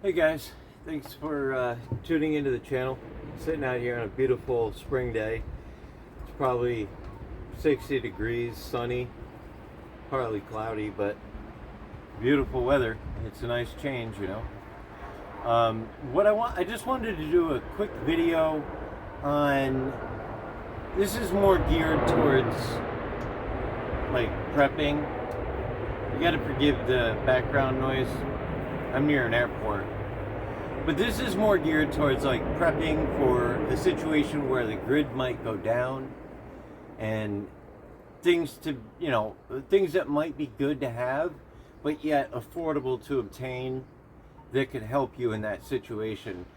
Hey guys, thanks for tuning into the channel. Sitting out here on a beautiful spring day. It's probably 60 degrees, sunny, partly cloudy, but beautiful weather. It's a nice change, you know. I just wanted to do a quick video on, this is more geared towards like prepping. You gotta forgive the background noise. I'm near an airport. But this is more geared towards like prepping for a situation where the grid might go down and things that might be good to have, but yet affordable to obtain that could help you in that situation.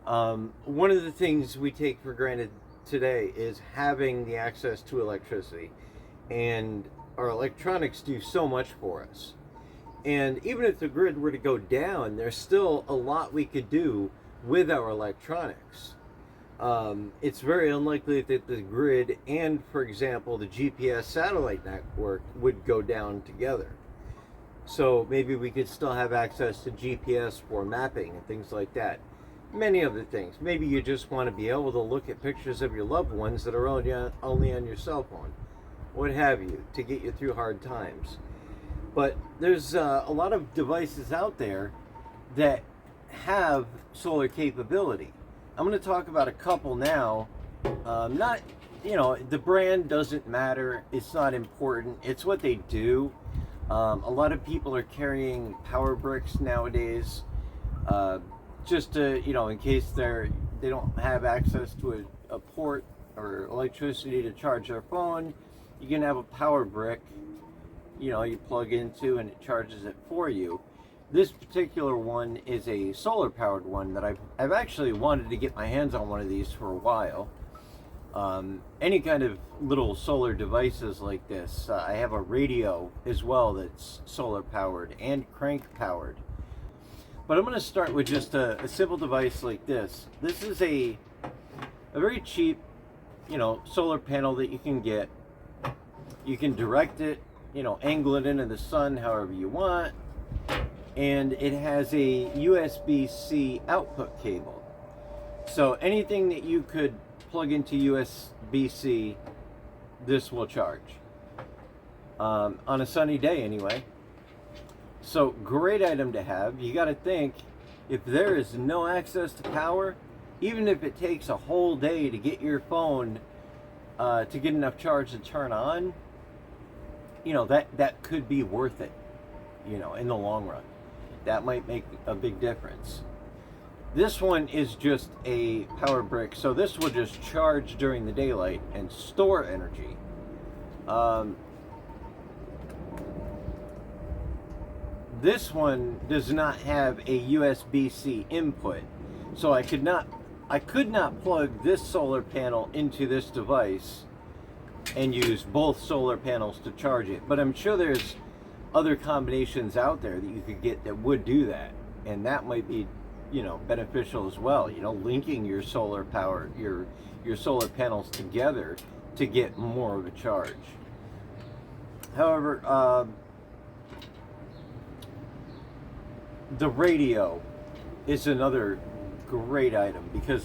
One of the things we take for granted today is having the access to electricity, and our electronics do so much for us. And even if the grid were to go down, there's still a lot we could do with our electronics. It's very unlikely that the grid and, for example, the GPS satellite network would go down together. So maybe we could still have access to GPS for mapping and things like that. Many other things. Maybe you just want to be able to look at pictures of your loved ones that are only on your cell phone, what have you, to get you through hard times. But there's a lot of devices out there that have solar capability. I'm going to talk about a couple now. The brand doesn't matter. It's not important. It's what they do. A lot of people are carrying power bricks nowadays, just to, in case they don't have access to a port or electricity to charge their phone. You can have a power brick, you plug into and it charges it for you. This particular one is a solar powered one that I've actually wanted to get my hands on one of these for a while. Any kind of little solar devices like this. I have a radio as well that's solar powered and crank powered. But I'm going to start with just a simple device like this. This is a very cheap, solar panel that you can get. You can direct it, angle it into the sun however you want, and it has a USB-C output cable. So anything that you could plug into USB-C, this will charge. On a sunny day anyway. So great item to have. You got to think, if there is no access to power, even if it takes a whole day to get your phone to get enough charge to turn on, that could be worth it, in the long run. That might make a big difference. This one is just a power brick, so this will just charge during the daylight and store energy. This one does not have a USB-C input, so I could not plug this solar panel into this device and use both solar panels to charge it. But I'm sure there's other combinations out there that you could get that would do that, and that might be, beneficial as well. Linking your solar power, your solar panels together to get more of a charge. However, the radio is another great item because,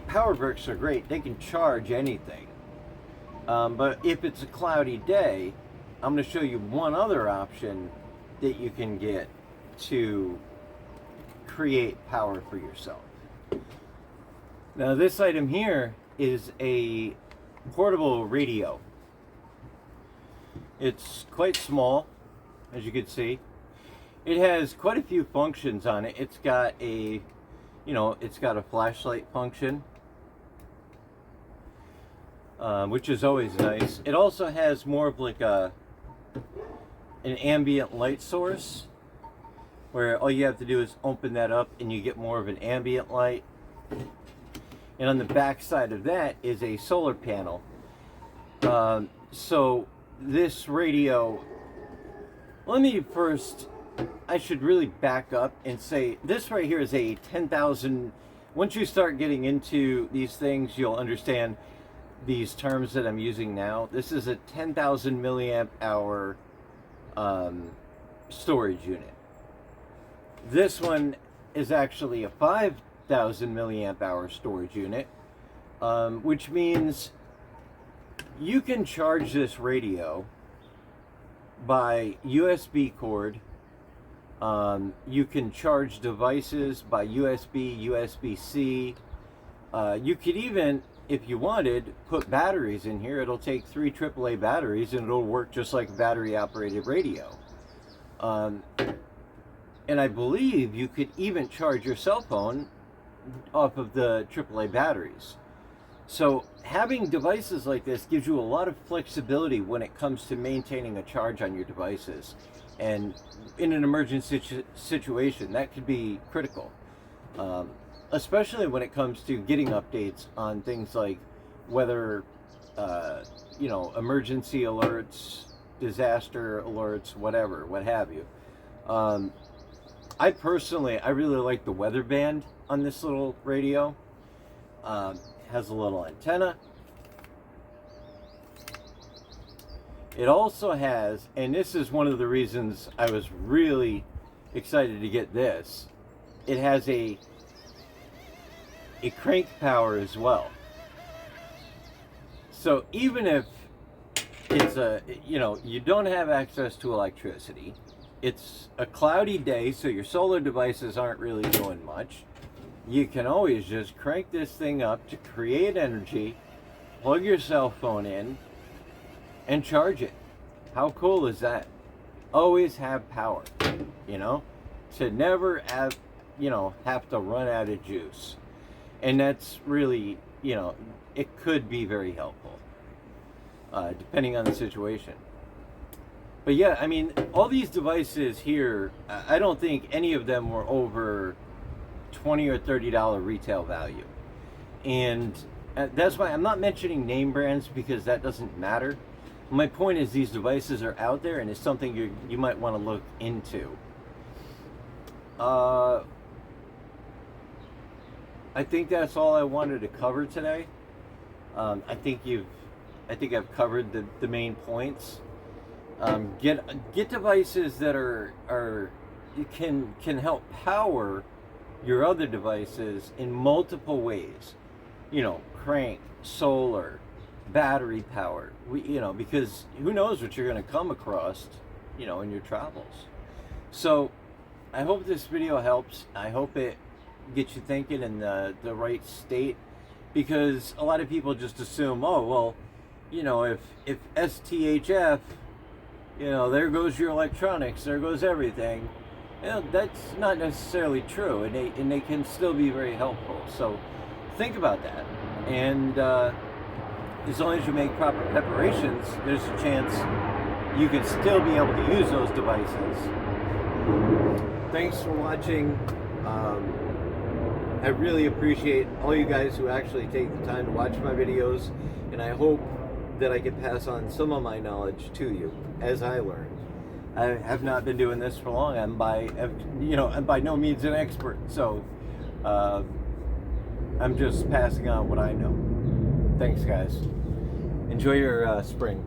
power bricks are great. They can charge anything. But if it's a cloudy day, I'm going to show you one other option that you can get to create power for yourself. Now this item here is a portable radio. It's quite small, as you can see. It has quite a few functions on it. It's got a flashlight function, which is always nice. It also has more of like an ambient light source, where all you have to do is open that up and you get more of an ambient light. And on the back side of that is a solar panel. So this radio, I should really back up and say this right here is a 10,000. Once you start getting into these things, you'll understand these terms that I'm using now. This is a 10,000 milliamp hour storage unit. This one is actually a 5,000 milliamp hour storage unit, which means you can charge this radio by USB cord. You can charge devices by USB, USB-C. You could even, if you wanted, put batteries in here. It'll take 3 AAA batteries and it'll work just like a battery-operated radio. And I believe you could even charge your cell phone off of the AAA batteries. So having devices like this gives you a lot of flexibility when it comes to maintaining a charge on your devices. And in an emergency situation, that could be critical. Especially when it comes to getting updates on things like weather, emergency alerts, disaster alerts, whatever, what have you. I really like the weather band on this little radio. Has a little antenna. It also has, and this is one of the reasons I was really excited to get this, it has a crank power as well. So even if it's you don't have access to electricity, it's a cloudy day, so your solar devices aren't really doing much, you can always just crank this thing up to create energy, plug your cell phone in, and charge it. How cool is that? Always have power, to never have to run out of juice. And that's really, it could be very helpful, depending on the situation. But yeah, I mean, all these devices here, I don't think any of them were over $20 or $30 retail value. And that's why I'm not mentioning name brands, because that doesn't matter. My point is these devices are out there and it's something you might want to look into. I think that's all I wanted to cover today. I think I've covered the main points. Get devices that can help power your other devices in multiple ways. Crank, solar, battery power. Because who knows what you're going to come across, in your travels. So I hope this video helps. I hope it gets you thinking in the right state, because a lot of people just assume, oh well, if STHF, there goes your electronics, there goes everything. That's not necessarily true, and they can still be very helpful. So think about that, and as long as you make proper preparations, there's a chance you can still be able to use those devices. Thanks for watching. I really appreciate all you guys who actually take the time to watch my videos, and I hope that I can pass on some of my knowledge to you as I learn. I have not been doing this for long. I'm by no means an expert, so I'm just passing on what I know. Thanks, guys. Enjoy your spring.